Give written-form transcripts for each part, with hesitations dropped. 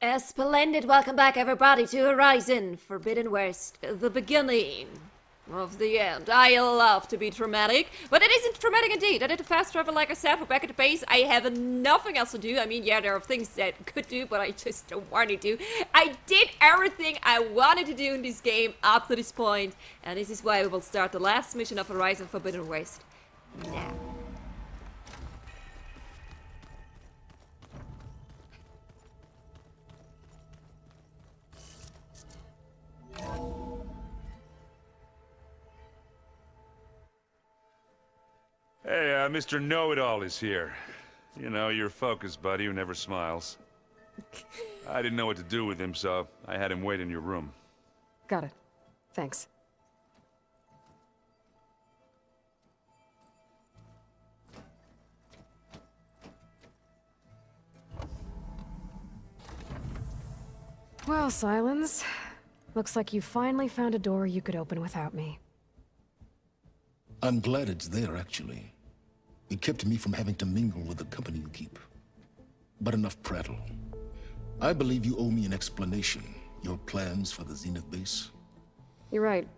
Splendid. Welcome back, everybody, to Horizon Forbidden West, the beginning of the end. I love to be dramatic, but it isn't dramatic indeed. I did a fast travel, like I said. We're back at the base. I have nothing else to do. I mean, yeah, there are things that I could do, but I just don't want to do. I did everything I wanted to do in this game up to this point, and this is why we will start the last mission of Horizon Forbidden West now. Hey, Mr. Know-It-All is here. You know, your focus buddy who never smiles. I didn't know what to do with him, so I had him wait in your room. Got it. Thanks. Well, Silence. Looks like you finally found a door you could open without me. I'm glad it's there, actually. It kept me from having to mingle with the company you keep. But enough prattle. I believe you owe me an explanation. Your plans for the Zenith base? You're right.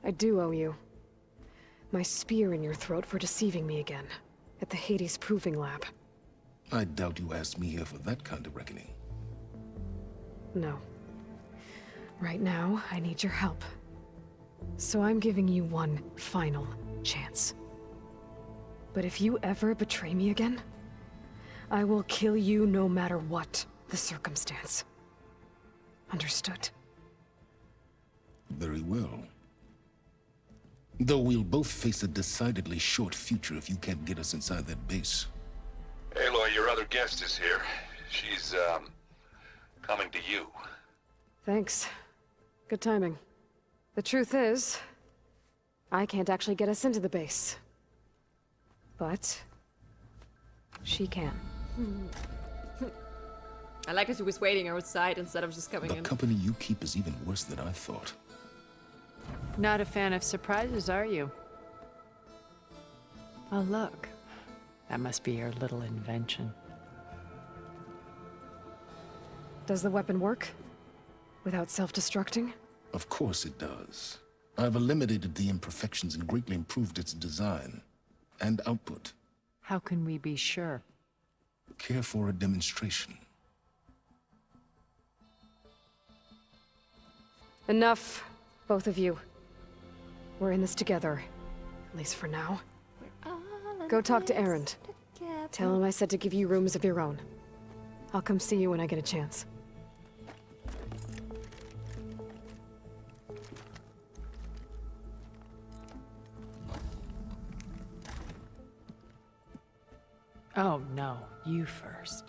I do owe you. My spear in your throat for deceiving me again. At the Hades Proving Lab. I doubt you asked me here for that kind of reckoning. No. Right now, I need your help. So I'm giving you one final chance. But if you ever betray me again, I will kill you no matter what the circumstance. Understood? Very well. Though we'll both face a decidedly short future if you can't get us inside that base. Aloy, your other guest is here. She's, coming to you. Thanks. Good timing. The truth is, I can't actually get us into the base. But she can. I like that he was waiting outside instead of just coming The in. company you keep is even worse than I thought. Not a fan of surprises, are you? Oh, look. That must be your little invention. Does the weapon work? Without self-destructing? Of course it does. I've eliminated the imperfections and greatly improved its design and output. How can we be sure? Care for a demonstration? Enough, both of you. We're in this together, at least for now. Go talk to Erend. Tell him I said to give you rooms of your own. I'll come see you when I get a chance. Oh, no. You first.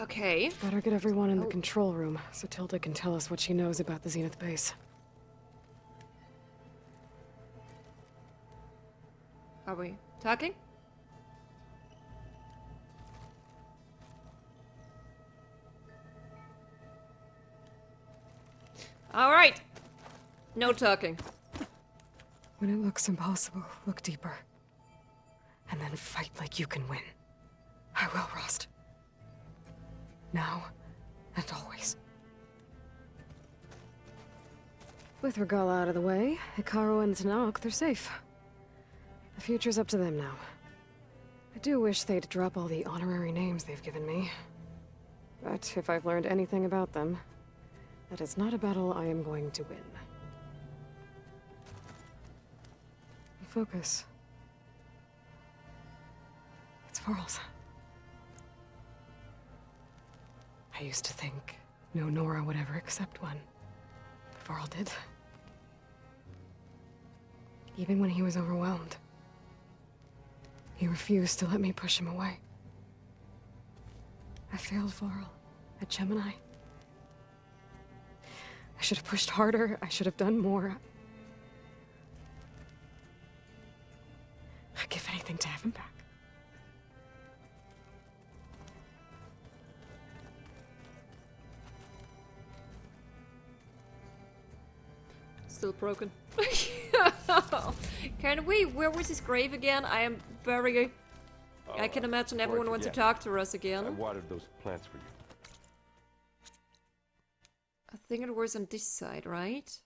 Okay. Better get everyone in the control room, so Tilda can tell us what she knows about the Zenith base. Are we talking? All right. No talking. When it looks impossible, look deeper. And then fight like you can win. I will, Rost. Now and always. With Regala out of the way, Hikaru and Tanakh, they're safe. The future's up to them now. I do wish they'd drop all the honorary names they've given me. But if I've learned anything about them, that is not a battle I am going to win. Focus. It's Varl's. I used to think no Nora would ever accept one. But Varl did. Even when he was overwhelmed. He refused to let me push him away. I failed Varl at Gemini. I should have pushed harder. I should have done more. I'd give anything to have him back. Still broken. Can we? Where was his grave again? I am very... I can imagine everyone wants to talk to us I again. watered those plants for you. I think it was on this side, right?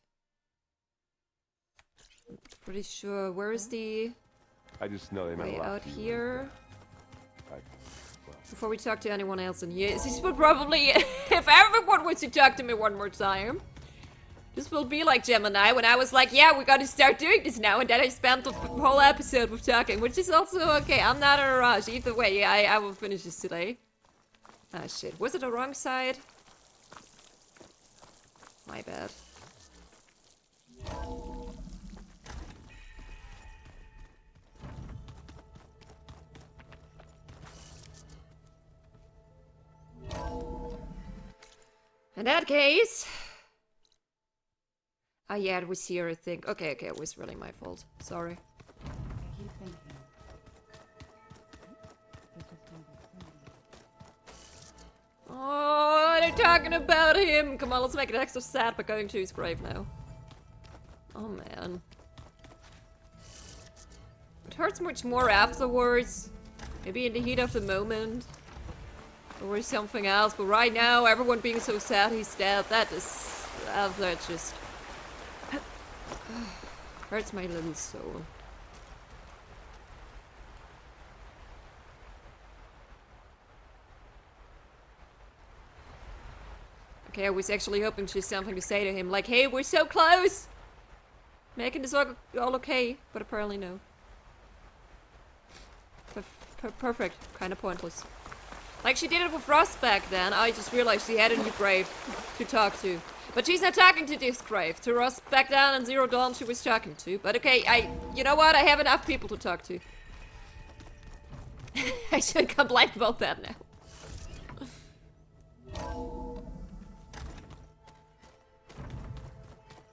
I'm pretty sure. Where is the I just know they meant way a lot out to you. here? Well, Before we talk to anyone else in here, this would probably, if everyone wants to talk to me one more time, this will be like Gemini when I was like, yeah, we gotta start doing this now, and then I spent the whole episode with talking, which is also okay. I'm not in a rush. Either way, I will finish this today. Ah, shit. Was it the wrong side? My bad. In that case... Oh yeah, it was here, I think. Okay, it was really my fault. Sorry. Oh, they're talking about him! Come on, let's make it extra sad by going to his grave now. Oh man. It hurts much more afterwards. Maybe in the heat of the moment. Or something else, but right now, everyone being so sad he's dead, that just... hurts my little soul. Okay, I was actually hoping she's something to say to him, like, hey, we're so close! Making this all okay, but apparently no. Perfect, kind of pointless. Like she did it with Ross back then, I just realized she had a new grave to talk to. But she's not talking to this grave. To Ross back down in Zero Dawn she was talking to. But okay, you know what? I have enough people to talk to. I should complain about that now.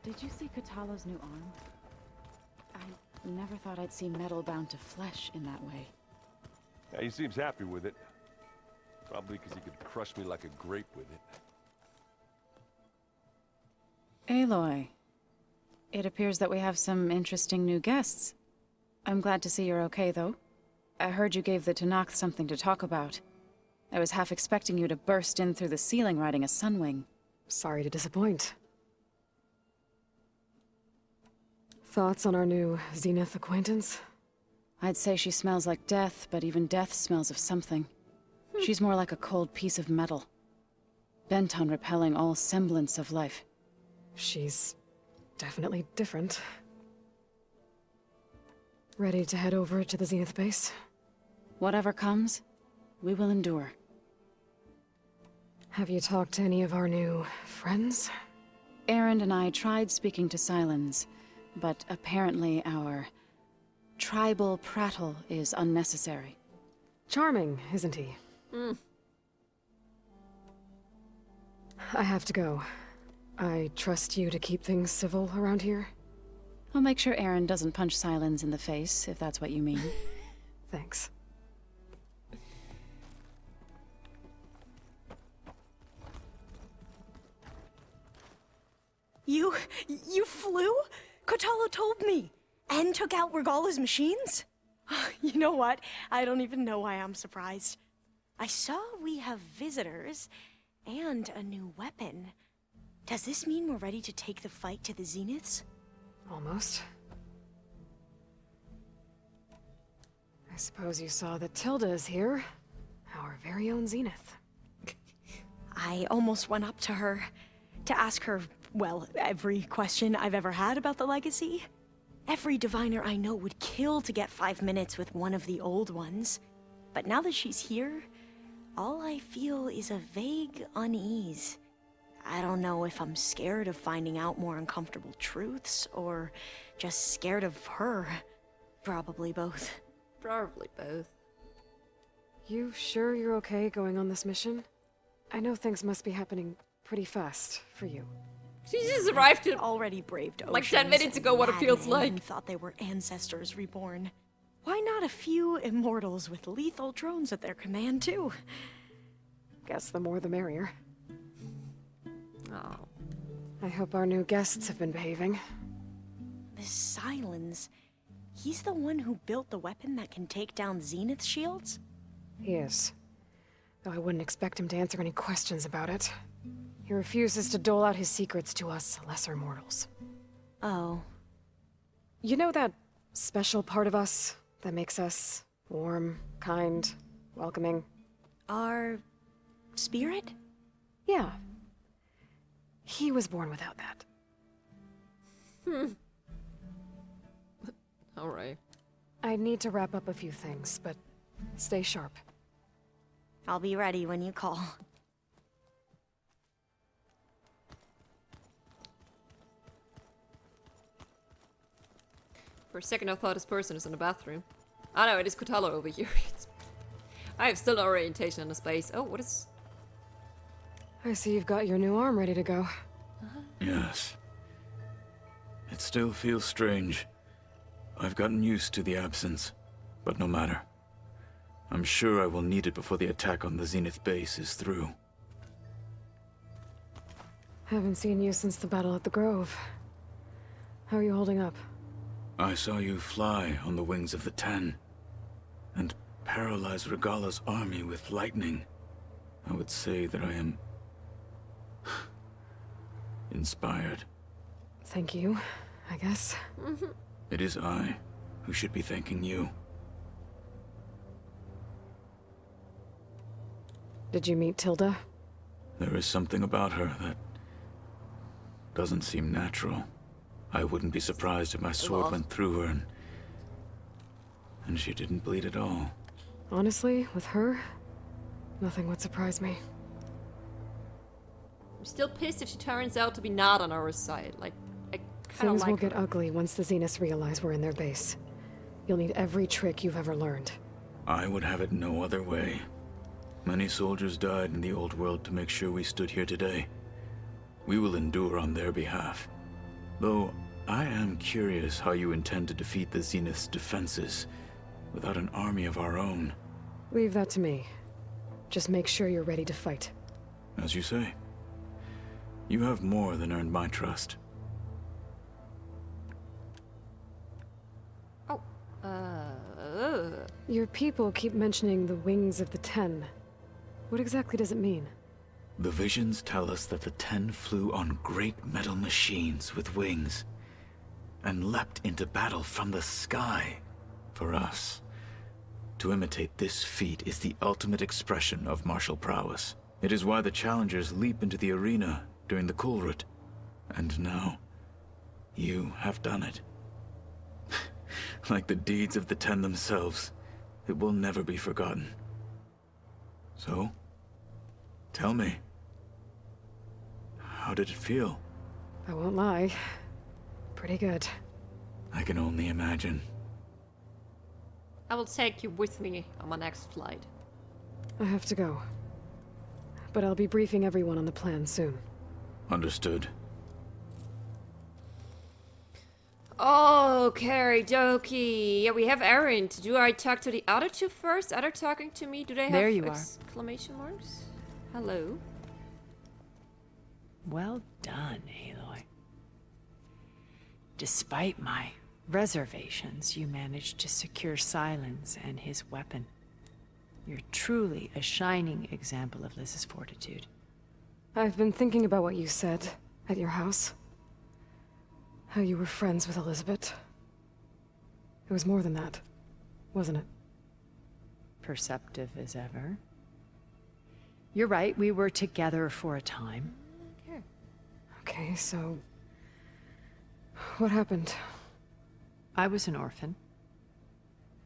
Did you see Katalo's new arm? I never thought I'd see metal bound to flesh in that way. Yeah, he seems happy with it. Probably because he could crush me like a grape with it. Aloy, it appears that we have some interesting new guests. I'm glad to see you're okay, though. I heard you gave the Tanakh something to talk about. I was half expecting you to burst in through the ceiling riding a sunwing. Sorry to disappoint. Thoughts on our new Zenith acquaintance? I'd say she smells like death, but even death smells of something. She's more like a cold piece of metal, bent on repelling all semblance of life. She's definitely different. Ready to head over to the Zenith base? Whatever comes, we will endure. Have you talked to any of our new friends? Erend and I tried speaking to Silence, but apparently our tribal prattle is unnecessary. Charming, isn't he? I have to go. I trust you to keep things civil around here. I'll make sure Erend doesn't punch Silence in the face, if that's what you mean. Thanks. You flew? Kotalo told me. And took out Regala's machines? You know what? I don't even know why I'm surprised. I saw we have visitors and a new weapon. Does this mean we're ready to take the fight to the Zeniths? Almost. I suppose you saw that Tilda is here. Our very own Zenith. I almost went up to her to ask her, well, every question I've ever had about the legacy. Every diviner I know would kill to get 5 minutes with one of the old ones. But now that she's here, all I feel is a vague unease. I don't know if I'm scared of finding out more uncomfortable truths, or just scared of her. Probably both. Probably both. You sure you're okay going on this mission? I know things must be happening pretty fast for you. She just arrived in Already braved oceans like 10 minutes ago what it feels madmen like. and thought they were ancestors reborn. Why not a few immortals with lethal drones at their command, too? Guess the more the merrier. Oh. I hope our new guests have been behaving. This Silence, he's the one who built the weapon that can take down Zenith shields? He is. Though I wouldn't expect him to answer any questions about it. He refuses to dole out his secrets to us lesser mortals. Oh. You know that special part of us that makes us warm, kind, welcoming? Our spirit? Yeah. He was born without that. Alright. I need to wrap up a few things, but stay sharp. I'll be ready when you call. For a second I thought this person is in the bathroom. Oh no, it is Kotalo over here. I have still no orientation in the space. Oh, what is... I see you've got your new arm ready to go. Yes. It still feels strange. I've gotten used to the absence, but no matter. I'm sure I will need it before the attack on the Zenith base is through. Haven't seen you since the battle at the Grove. How are you holding up? I saw you fly on the wings of the Ten, and paralyze Regala's army with lightning. I would say that I am... inspired. Thank you, I guess. It is I who should be thanking you. Did you meet Tilda? There is something about her that doesn't seem natural. I wouldn't be surprised if my sword went through her and she didn't bleed at all. Honestly, with her, nothing would surprise me. I'm still pissed if she turns out to be not on our side. Like, I kinda Things like will her. get ugly once the Zeniths realize we're in their base. You'll need every trick you've ever learned. I would have it no other way. Many soldiers died in the old world to make sure we stood here today. We will endure on their behalf. Though, I am curious how you intend to defeat the Zenith's defenses without an army of our own. Leave that to me. Just make sure you're ready to fight. As you say. You have more than earned my trust. Oh, Your people keep mentioning the wings of the Ten. What exactly does it mean? The visions tell us that the Ten flew on great metal machines with wings, and leapt into battle from the sky. For us, to imitate this feat is the ultimate expression of martial prowess. It is why the challengers leap into the arena during the Kulrut. And now, you have done it. Like the deeds of the Ten themselves, it will never be forgotten. So, tell me, how did it feel? I won't lie. Pretty good. I can only imagine. I will take you with me on my next flight. I have to go. But I'll be briefing everyone on the plan soon. Understood. Okay, dokie. Yeah, we have Erend. Do I talk to the other two first? Are they talking to me? Do they have There you are. exclamation marks? Hello. Well done, Aloy. Despite my reservations, you managed to secure Silence and his weapon. You're truly a shining example of Liz's fortitude. I've been thinking about what you said at your house. How you were friends with Elizabeth. It was more than that, wasn't it? Perceptive as ever. You're right, we were together for a time. Okay, so... what happened? I was an orphan.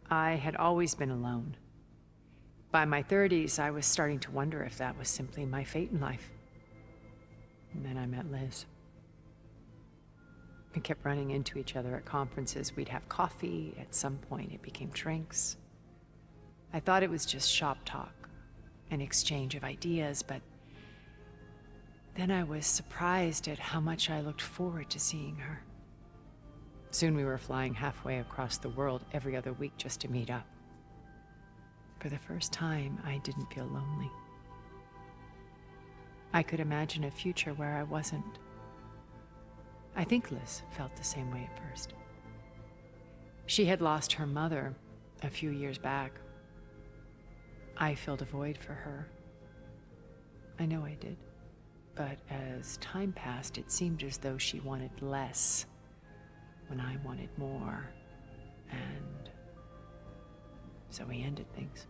I had always been alone. By my 30s, I was starting to wonder if that was simply my fate in life. And then I met Liz. We kept running into each other at conferences. We'd have coffee. At some point, it became drinks. I thought it was just shop talk, an exchange of ideas, but then I was surprised at how much I looked forward to seeing her. Soon we were flying halfway across the world every other week just to meet up. For the first time, I didn't feel lonely. I could imagine a future where I wasn't. I think Liz felt the same way at first. She had lost her mother a few years back. I filled a void for her. I know I did. But as time passed, it seemed as though she wanted less when I wanted more. And so we ended things.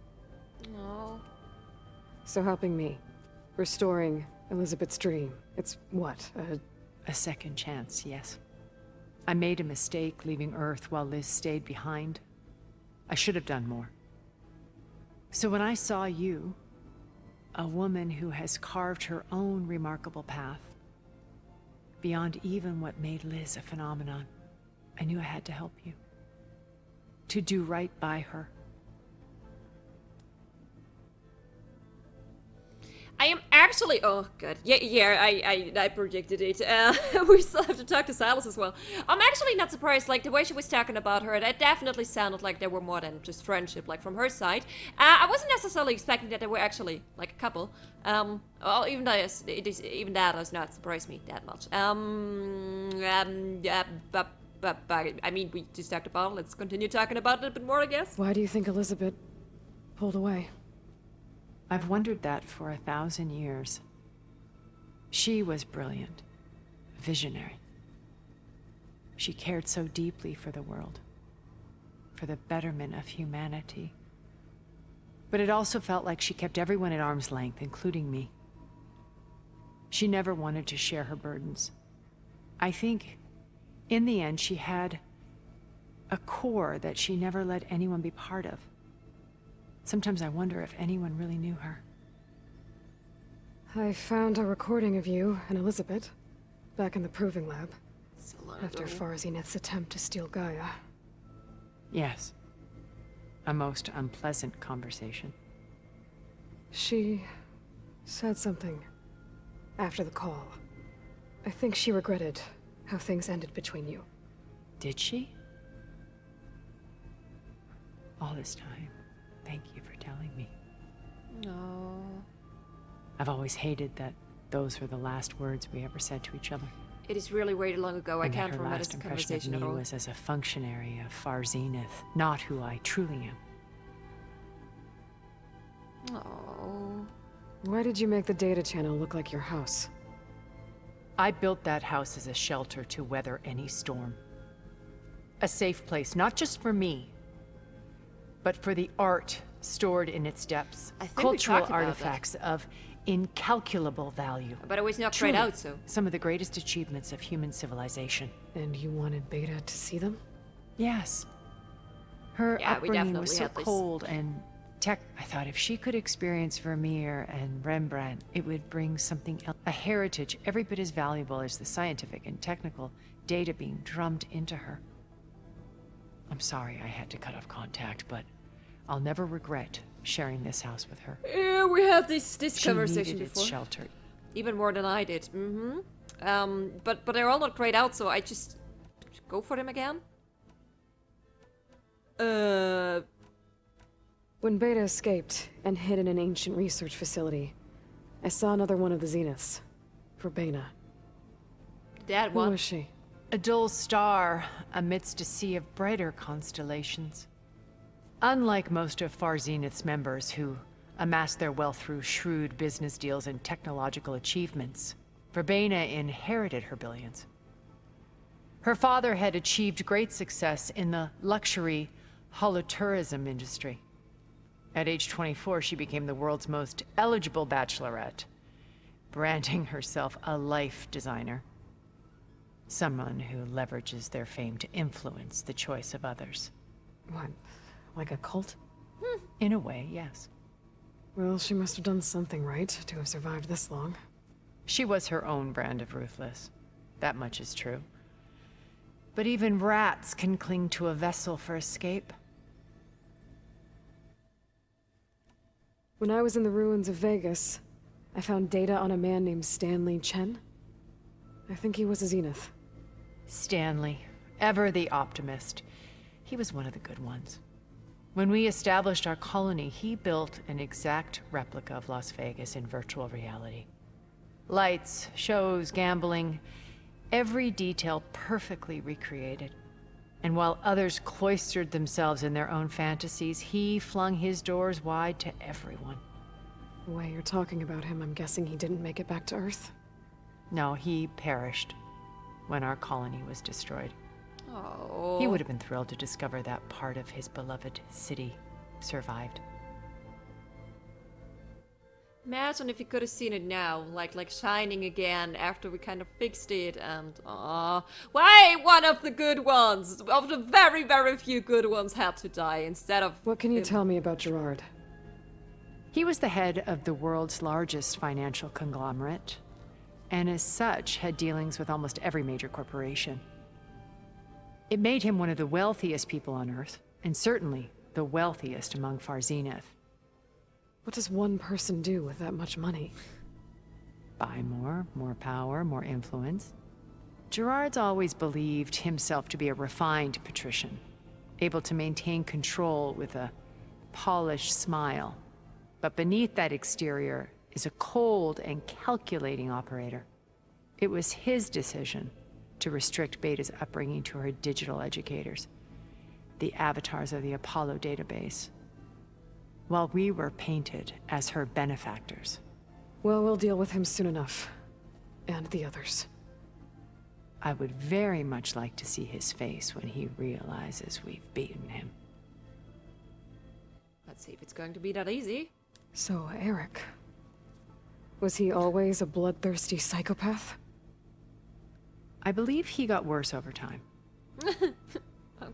No. So helping me, restoring Elizabeth's dream, it's what, A second chance, yes. I made a mistake leaving Earth while Liz stayed behind. I should have done more. So when I saw you, a woman who has carved her own remarkable path, beyond even what made Liz a phenomenon, I knew I had to help you. To do right by her. I am actually. Oh god, yeah. I predicted it. We still have to talk to Silas as well. I'm actually not surprised. Like the way she was talking about her, that definitely sounded like there were more than just friendship. Like from her side, I wasn't necessarily expecting that they were actually like a couple. Well, even that does not surprise me that much. But I mean, we just talked about it. Let's continue talking about it a bit more, I guess. why do you think Elizabeth pulled away? I've wondered that for 1,000 years. She was brilliant, visionary. She cared so deeply for the world, for the betterment of humanity. But it also felt like she kept everyone at arm's length, including me. She never wanted to share her burdens. I think, in the end, she had a core that she never let anyone be part of. Sometimes I wonder if anyone really knew her. I found a recording of you and Elizabeth back in the proving lab after Farzineth's attempt to steal Gaia. Yes. A most unpleasant conversation. She said something after the call. I think she regretted how things ended between you. Did she? All this time, thank you for telling me. No. I've always hated that those were the last words we ever said to each other. It is really way too long ago. I And that can't her remember last this impression conversation of at me all. was as a functionary of Farzineth, not who I truly am. Oh. Why did you make the data channel look like your house? I built that house as a shelter to weather any storm. A safe place, not just for me, but for the art stored in its depths. I think we Cultural talked about that. artifacts of incalculable value. But it was not Truly, tried out, so. some of the greatest achievements of human civilization. And you wanted Beta to see them? Yes. Her Yeah, we upbringing definitely was so had this. cold and tech. I thought if she could experience Vermeer and Rembrandt, it would bring something else. A heritage every bit as valuable as the scientific and technical data being drummed into her. I'm sorry I had to cut off contact, but I'll never regret sharing this house with her. Yeah, we had this She conversation needed its before. shelter. Even more than I did. But they're all not grayed out, so I just go for them again. When Beta escaped and hid in an ancient research facility, I saw another one of the Zeniths. Verbena. That Who one. was she? A dull star amidst a sea of brighter constellations. Unlike most of Farzineth's members who amassed their wealth through shrewd business deals and technological achievements, Verbena inherited her billions. Her father had achieved great success in the luxury holotourism industry. At age 24, she became the world's most eligible bachelorette, branding herself a life designer. Someone who leverages their fame to influence the choice of others. What? Like a cult? In a way, yes. Well, she must have done something right to have survived this long. She was her own brand of ruthless. That much is true. But even rats can cling to a vessel for escape. When I was in the ruins of Vegas, I found data on a man named Stanley Chen. I think he was a Zenith. Stanley, ever the optimist. He was one of the good ones. When we established our colony, he built an exact replica of Las Vegas in virtual reality. Lights, shows, gambling, every detail perfectly recreated. And while others cloistered themselves in their own fantasies, he flung his doors wide to everyone. The way you're talking about him, I'm guessing he didn't make it back to Earth? No, he perished when our colony was destroyed. Oh. He would have been thrilled to discover that part of his beloved city survived. Imagine if you could have seen it now, like shining again after we kind of fixed it, and why one of the good ones, of the very, very few good ones, had to die instead of. What can you tell me about Gerard? He was the head of the world's largest financial conglomerate, and as such had dealings with almost every major corporation. It made him one of the wealthiest people on Earth, and certainly the wealthiest among Far Zenith. What does one person do with that much money? Buy more power, more influence. Gerard's always believed himself to be a refined patrician, able to maintain control with a polished smile. But beneath that exterior is a cold and calculating operator. It was his decision to restrict Beta's upbringing to her digital educators, the avatars of the Apollo database, while we were painted as her benefactors. Well, we'll deal with him soon enough. And the others. I would very much like to see his face when he realizes we've beaten him. Let's see if it's going to be that easy. So, Eric. Was he always a bloodthirsty psychopath? I believe he got worse over time.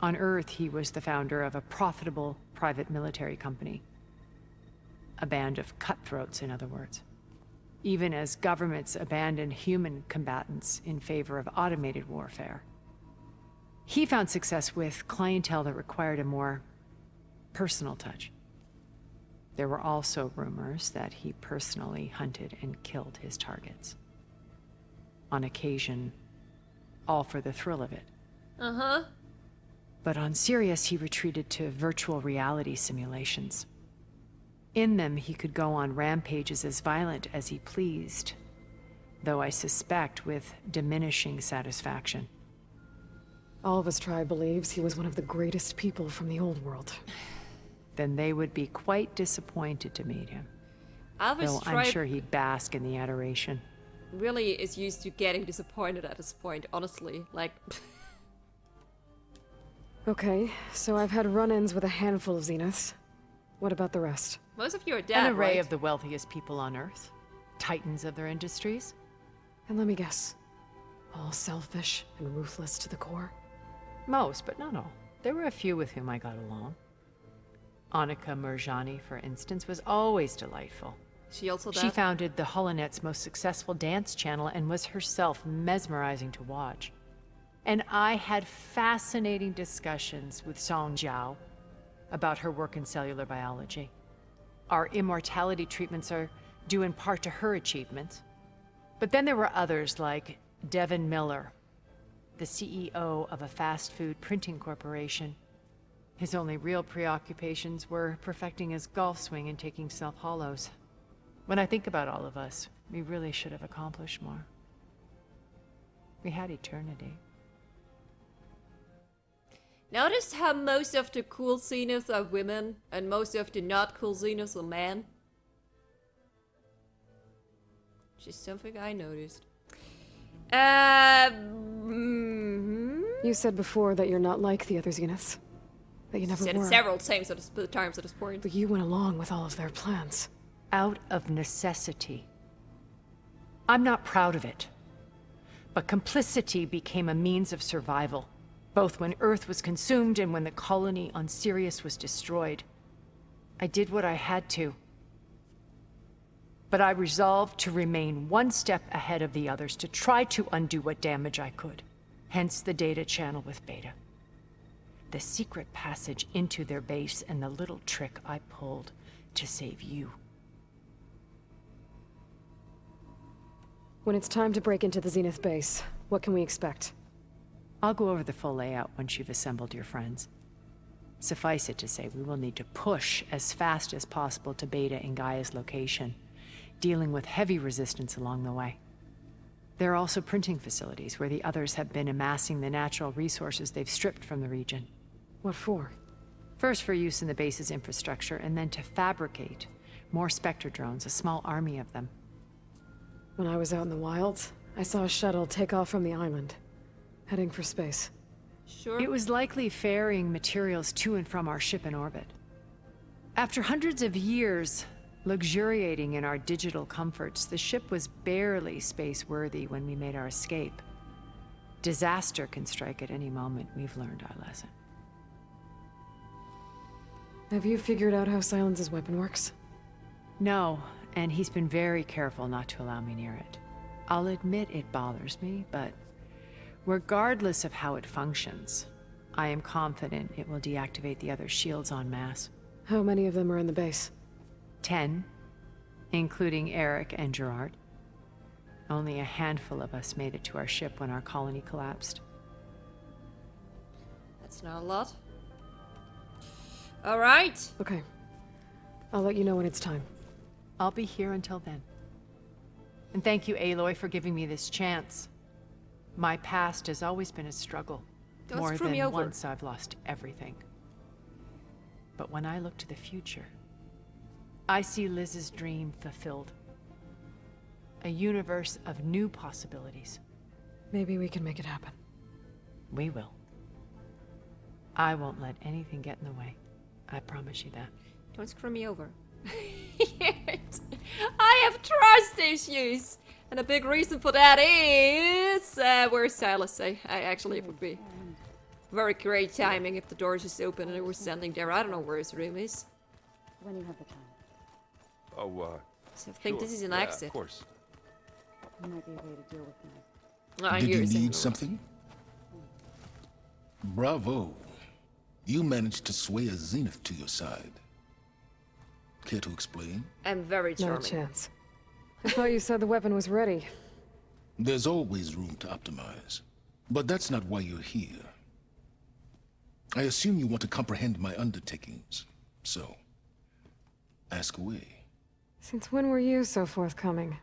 On Earth, he was the founder of a profitable private military company. A band of cutthroats, in other words. Even as governments abandoned human combatants in favor of automated warfare. He found success with clientele that required a more personal touch. There were also rumors that he personally hunted and killed his targets. On occasion, all for the thrill of it. Uh-huh. But on Sirius, he retreated to virtual reality simulations. In them, he could go on rampages as violent as he pleased, though I suspect with diminishing satisfaction. All of his tribe believes he was one of the greatest people from the old world. Then they would be quite disappointed to meet him. Alva's Though I'm tribe sure he'd bask in the adoration. really is used to getting disappointed at this point, honestly. Like... Okay, so I've had run-ins with a handful of Zeniths. What about the rest? Most of you are dead, An array right? of the wealthiest people on Earth. Titans of their industries. And let me guess. All selfish and ruthless to the core? Most, but not all. There were a few with whom I got along. Annika Murjani, for instance, was always delightful. She also She dead? founded the Holonet's most successful dance channel and was herself mesmerizing to watch. And I had fascinating discussions with Song Jiao about her work in cellular biology. Our immortality treatments are due in part to her achievements. But then there were others like Devin Miller, the CEO of a fast food printing corporation. His only real preoccupations were perfecting his golf swing and taking self-hollows. When I think about all of us, we really should have accomplished more. We had eternity. Notice how most of the cool Zeniths are women, and most of the not cool Zeniths are men? Just something I noticed. You said before that you're not like the other Zeniths. That you never Said it were. several times at this point. But you went along with all of their plans. Out of necessity. I'm not proud of it. But complicity became a means of survival, both when Earth was consumed and when the colony on Sirius was destroyed. I did what I had to. But I resolved to remain one step ahead of the others, to try to undo what damage I could. Hence the data channel with Beta. The secret passage into their base and the little trick I pulled to save you. When it's time to break into the Zenith base, what can we expect? I'll go over the full layout once you've assembled your friends. Suffice it to say, we will need to push as fast as possible to Beta and Gaia's location, dealing with heavy resistance along the way. There are also printing facilities where the others have been amassing the natural resources they've stripped from the region. What for? First for use in the base's infrastructure, and then to fabricate more Spectre drones, a small army of them. When I was out in the wilds, I saw a shuttle take off from the island, heading for space. Sure. It was likely ferrying materials to and from our ship in orbit. After hundreds of years luxuriating in our digital comforts, the ship was barely space-worthy when we made our escape. Disaster can strike at any moment. We've learned our lesson. Have you figured out how Silence's weapon works? No, and he's been very careful not to allow me near it. I'll admit it bothers me, but regardless of how it functions, I am confident it will deactivate the other shields en masse. How many of them are in the base? 10, including Eric and Gerard. Only a handful of us made it to our ship when our colony collapsed. That's not a lot. All right. Okay. I'll let you know when it's time. I'll be here until then. And thank you, Aloy, for giving me this chance. My past has always been a struggle. Don't More screw me than over. once I've lost everything. But when I look to the future, I see Liz's dream fulfilled. A universe of new possibilities. Maybe we can make it happen. We will. I won't let anything get in the way. I promise you that. Don't screw me over. I have trust issues. And a big reason for that is... where's Silas? Actually, it would be very great timing if the door just opened and it was standing there. I don't know where his room is. When you have the time. Oh, So I think sure. this is an Yeah, exit. Of course. There might be a way to deal with things. I Did hear you it saying need no. something? Bravo. You managed to sway a Zenith to your side. Care to explain? I'm very Not charming. a chance. I thought you said the weapon was ready. There's always room to optimize. But that's not why you're here. I assume you want to comprehend my undertakings. So, ask away. Since when were you so forthcoming?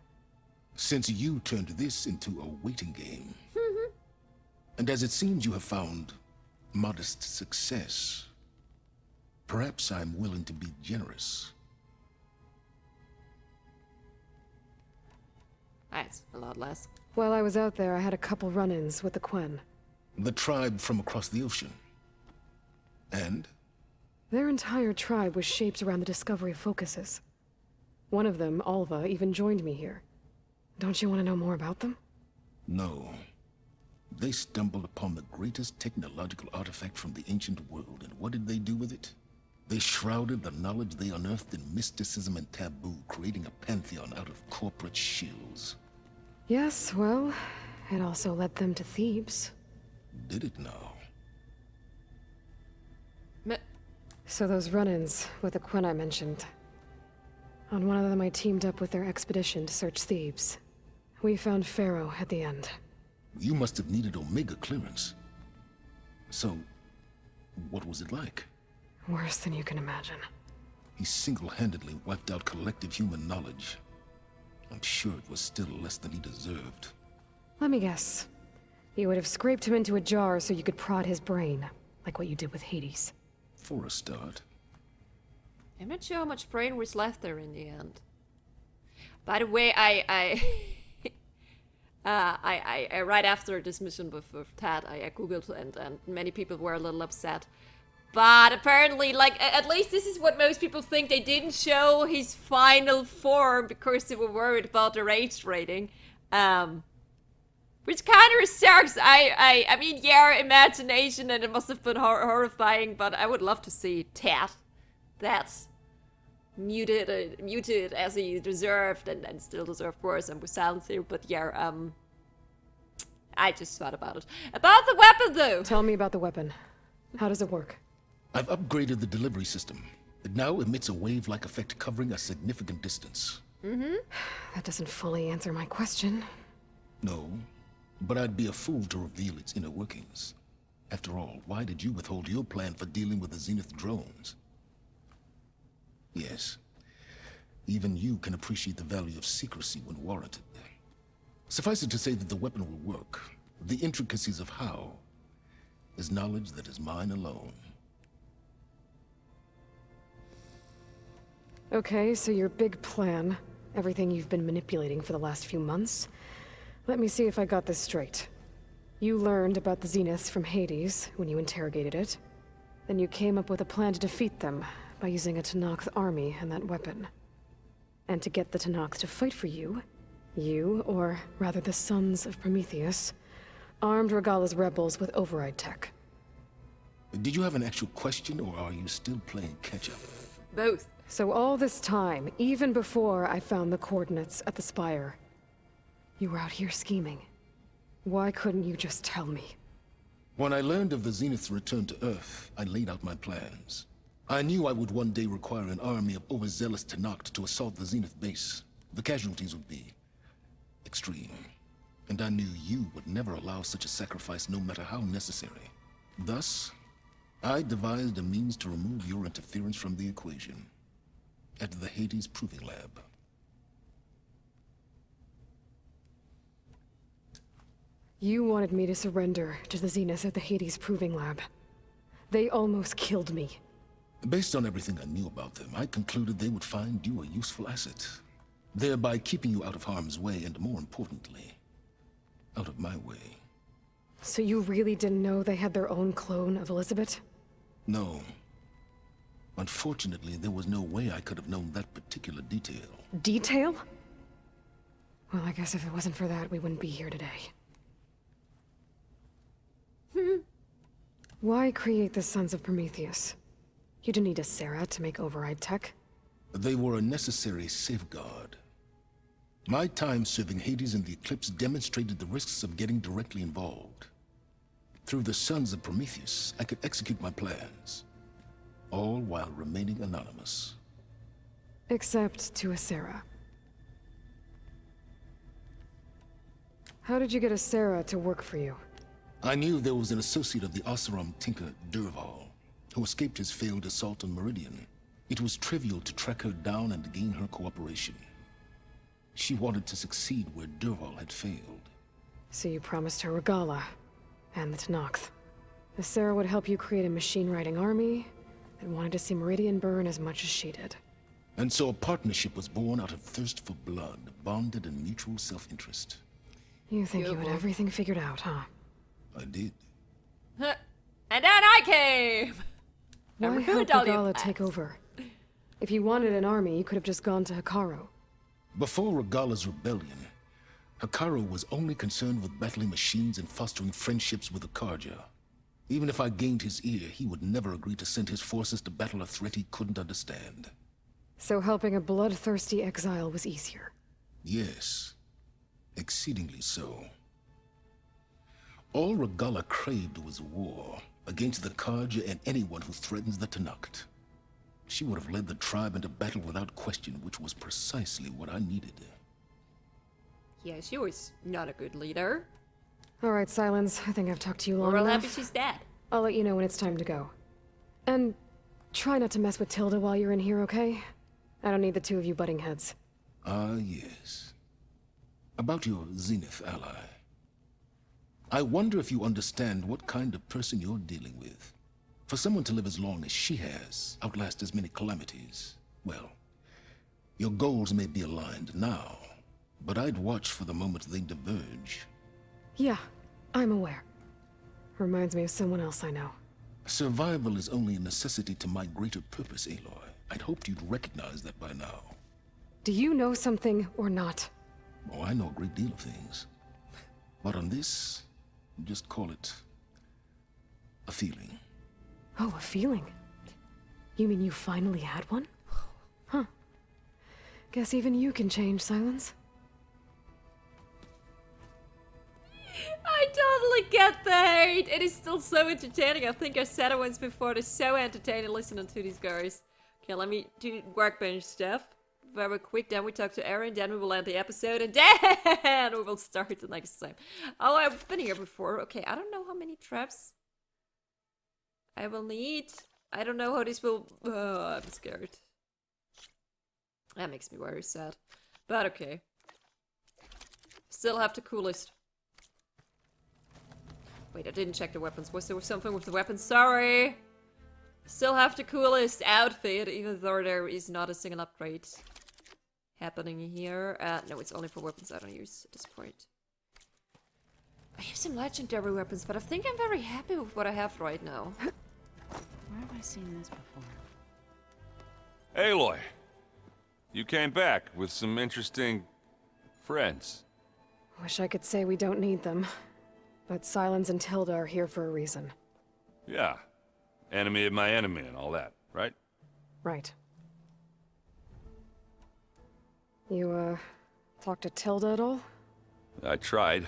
Since you turned this into a waiting game. And as it seems you have found modest success, perhaps I'm willing to be generous. That's a lot less. While I was out there, I had a couple run-ins with the Quen. The tribe from across the ocean. And? Their entire tribe was shaped around the discovery of focuses. One of them, Alva, even joined me here. Don't you want to know more about them? No. They stumbled upon the greatest technological artifact from the ancient world, and what did they do with it? They shrouded the knowledge they unearthed in mysticism and taboo, creating a pantheon out of corporate shills. Yes, well, it also led them to Thebes. Did it now? So those run-ins with the Quen I mentioned. On one of them I teamed up with their expedition to search Thebes. We found Pharaoh at the end. You must have needed Omega clearance. So, what was it like? Worse than you can imagine. He single-handedly wiped out collective human knowledge. I'm sure it was still less than he deserved. Let me guess. You would have scraped him into a jar so you could prod his brain, like what you did with Hades. For a start. I'm not sure how much brain was left there in the end. By the way, I right after this mission with Tad, I googled and many people were a little upset. But apparently, like, at least this is what most people think, they didn't show his final form because they were worried about the rage rating. Which kind of sucks. I mean, yeah, imagination, and it must have been horrifying, but I would love to see Tad. That's muted as he deserved, and still deserved worse, and with silence here, but yeah, I just thought about it. About the weapon, though! Tell me about the weapon. How does it work? I've upgraded the delivery system. It now emits a wave-like effect covering a significant distance. That doesn't fully answer my question. No, but I'd be a fool to reveal its inner workings. After all, why did you withhold your plan for dealing with the Zenith drones? Yes, even you can appreciate the value of secrecy when warranted. Suffice it to say that the weapon will work. The intricacies of how is knowledge that is mine alone. Okay, so your big plan, everything you've been manipulating for the last few months. Let me see if I got this straight. You learned about the Zeniths from Hades when you interrogated it. Then you came up with a plan to defeat them by using a Tenakth army and that weapon. And to get the Tenakth to fight for you, or rather the Sons of Prometheus, armed Regalla's rebels with override tech. Did you have an actual question, or are you still playing catch-up? Both. So all this time, even before I found the coordinates at the Spire, you were out here scheming. Why couldn't you just tell me? When I learned of the Zenith's return to Earth, I laid out my plans. I knew I would one day require an army of overzealous Tenakth to assault the Zenith base. The casualties would be extreme. And I knew you would never allow such a sacrifice, no matter how necessary. Thus, I devised a means to remove your interference from the equation. At the Hades Proving Lab. You wanted me to surrender to the Zeniths at the Hades Proving Lab. They almost killed me. Based on everything I knew about them, I concluded they would find you a useful asset, thereby keeping you out of harm's way and, more importantly, out of my way. So you really didn't know they had their own clone of Elizabeth? No. Unfortunately, there was no way I could have known that particular detail. Detail? Well, I guess if it wasn't for that, we wouldn't be here today. Why create the Sons of Prometheus? You didn't need a Sarah to make override tech. They were a necessary safeguard. My time serving Hades and the Eclipse demonstrated the risks of getting directly involved. Through the Sons of Prometheus, I could execute my plans, all while remaining anonymous. Except to a Sarah. How did you get a Sarah to work for you? I knew there was an associate of the Oseram tinker, Durval, who escaped his failed assault on Meridian. It was trivial to track her down and gain her cooperation. She wanted to succeed where Durval had failed. So you promised her Regalla, and the Tenakth. The Sarah would help you create a machine-riding army that wanted to see Meridian burn as much as she did. And so a partnership was born out of thirst for blood, bonded in mutual self-interest. You think you had everything figured out, huh? I did. And then I came! Why And help ruined all your Regalla take plans. over? If you wanted an army, you could have just gone to Hikaru. Before Regalla's rebellion, Hikaru was only concerned with battling machines and fostering friendships with the Karja. Even if I gained his ear, he would never agree to send his forces to battle a threat he couldn't understand. So helping a bloodthirsty exile was easier. Yes, exceedingly so. All Regalla craved was war against the Karja and anyone who threatens the Tenakth. She would have led the tribe into battle without question, which was precisely what I needed. Yeah, she was not a good leader. Alright, Silence. I think I've talked to you long We're all enough. happy she's dead. I'll let you know when it's time to go. And try not to mess with Tilda while you're in here, okay? I don't need the two of you butting heads. Ah, yes. About your Zenith ally. I wonder if you understand what kind of person you're dealing with. For someone to live as long as she has, outlast as many calamities, well, your goals may be aligned now, but I'd watch for the moment they diverge. Yeah, I'm aware. Reminds me of someone else I know. Survival is only a necessity to my greater purpose, Aloy. I'd hoped you'd recognize that by now. Do you know something or not? Oh, I know a great deal of things. But on this, just call it a feeling. Oh, a feeling. You mean you finally had one? Huh. Guess even you can change, Silence. I totally get the hate. It is still so entertaining. I think I said it once before. It's so entertaining listening to these guys. Okay, let me do workbench stuff very quick. Then we talk to Aaron. Then we will end the episode. And then we will start the next time. Oh, I've been here before. Okay, I don't know how many traps I will need. I don't know how this will... I'm scared. That makes me very sad. But okay. Still have the coolest. Wait, I didn't check the weapons. Was there something with the weapons? Sorry! Still have the coolest outfit, even though there is not a single upgrade happening here. No, it's only for weapons I don't use at this point. I have some legendary weapons, but I think I'm very happy with what I have right now. Where have I seen this before? Aloy, you came back with some interesting friends. Wish I could say we don't need them. But Silence and Tilda are here for a reason. Yeah. Enemy of my enemy and all that, right? Right. You, talked to Tilda at all? I tried.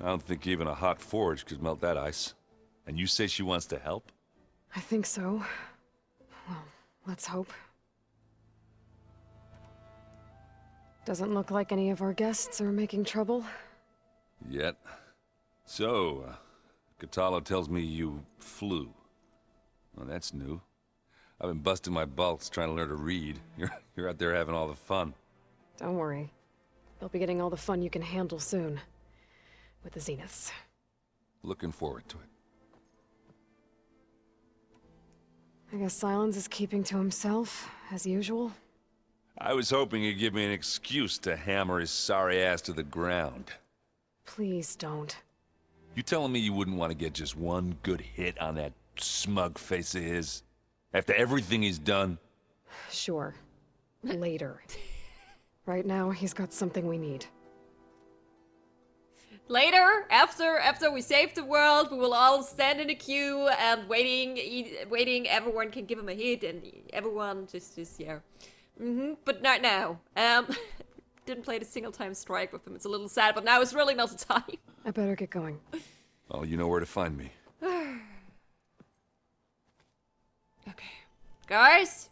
I don't think even a hot forge could melt that ice. And you say she wants to help? I think so. Well, let's hope. Doesn't look like any of our guests are making trouble. Yet. So, Katala tells me you flew. Well, that's new. I've been busting my balls trying to learn to read. You're out there having all the fun. Don't worry. You'll be getting all the fun you can handle soon. With the Zeniths. Looking forward to it. I guess Silence is keeping to himself, as usual. I was hoping he'd give me an excuse to hammer his sorry ass to the ground. Please don't. You telling me you wouldn't want to get just one good hit on that smug face of his? After everything he's done? Sure. Later. Right now, he's got something we need. Later, after we save the world, we will all stand in a queue and waiting. Everyone can give him a hit, and everyone just yeah. But not now. Didn't play the single time strike with him. It's a little sad, but now is really not the time. I better get going. Well, you know where to find me. Okay, guys.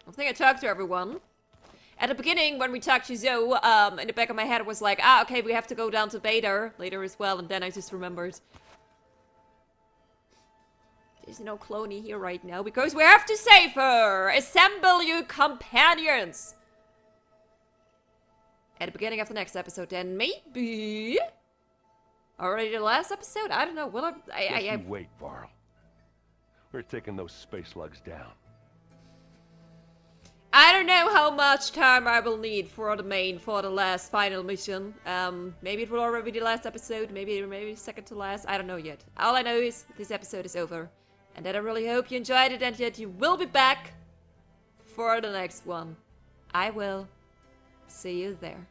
I think I talked to everyone. At the beginning, when we talked to Zoe, in the back of my head it was like, okay, we have to go down to Bader later as well, and then I just remembered. There's no Cloney here right now, because we have to save her! Assemble you companions! At the beginning of the next episode, then maybe... Already the last episode? I don't know, will I... Wait, Varl. We're taking those space slugs down. I don't know how much time I will need for the last final mission. Maybe it will already be the last episode, maybe second to last, I don't know yet. All I know is this episode is over. And that I really hope you enjoyed it and that you will be back for the next one. I will. See you there.